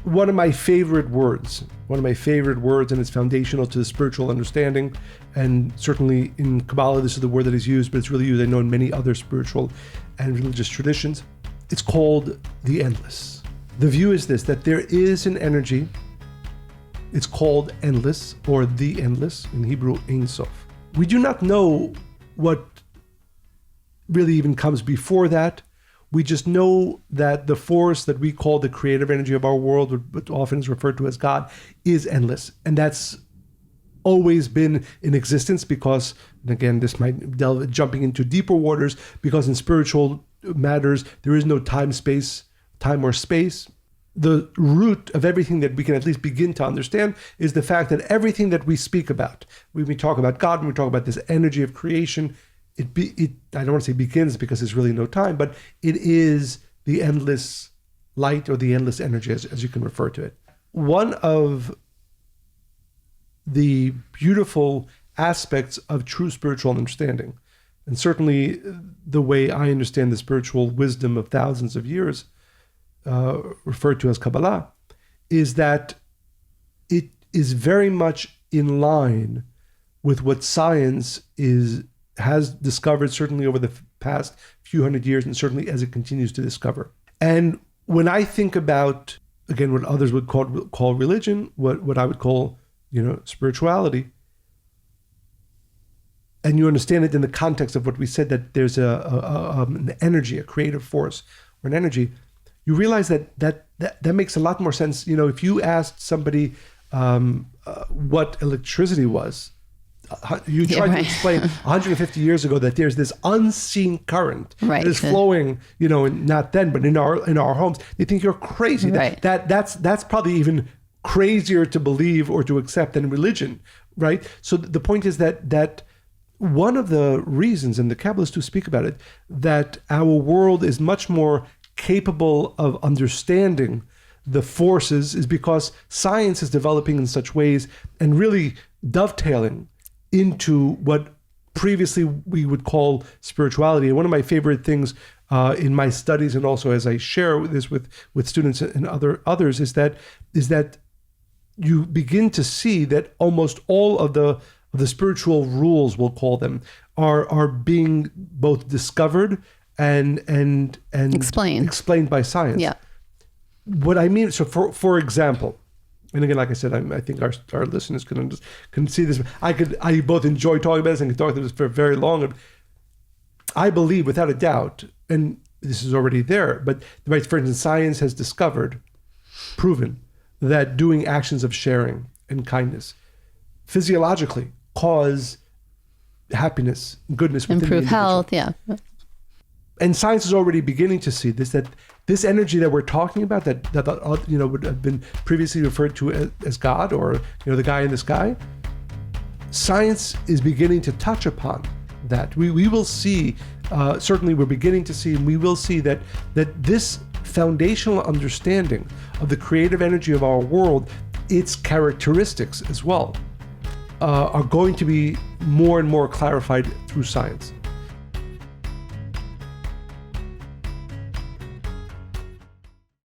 one of my favorite words, and it's foundational to the spiritual understanding. And certainly in Kabbalah, this is the word that is used, but it's really used, I know, in many other spiritual and religious traditions. It's called the endless. The view is this, that there is an energy. It's called endless, or the endless, in Hebrew, Ein Sof. We do not know what really even comes before that. We just know that the force that we call the creative energy of our world, what often is referred to as God, is endless. And that's always been in existence because, and again, this might delve jumping into deeper waters, because in spiritual matters, there is no time or space. The root of everything that we can at least begin to understand is the fact that everything that we speak about, when we talk about God, when we talk about this energy of creation, I don't want to say begins because there's really no time, but it is the endless light or the endless energy, as you can refer to it. One of the beautiful aspects of true spiritual understanding, and certainly the way I understand the spiritual wisdom of thousands of years, referred to as Kabbalah, is that it is very much in line with what science has discovered, certainly over the past few hundred years, and certainly as it continues to discover. And when I think about, again, what others would call religion, what I would call, spirituality, and you understand it in the context of what we said, that there's an energy, a creative force, or an energy, you realize that makes a lot more sense. If you asked somebody what electricity was, you tried to explain 150 years ago that there's this unseen current that is flowing, not then, but in our homes. They think you're crazy. Right. That's probably even crazier to believe or to accept than religion, right? So the point is that one of the reasons, and the Kabbalists do speak about it, that our world is much more capable of understanding the forces is because science is developing in such ways and really dovetailing into what previously we would call spirituality. And one of my favorite things in my studies, and also as I share this with students and others, is that you begin to see that almost all of the spiritual rules, we'll call them, are being both discovered and explained by science. Yeah. What I mean, so for example, and again, like I said, I think our listeners can see this. I both enjoy talking about this and can talk about this for very long. I believe, without a doubt, and this is already there, but for instance, science has proven that doing actions of sharing and kindness physiologically cause happiness, goodness within improve the individual. Health, yeah. And science is already beginning to see this, that this energy that we're talking about, that would have been previously referred to as God, or the guy in the sky, science is beginning to touch upon that. We will see, certainly we're beginning to see, and we will see that this foundational understanding of the creative energy of our world, its characteristics as well, are going to be more and more clarified through science.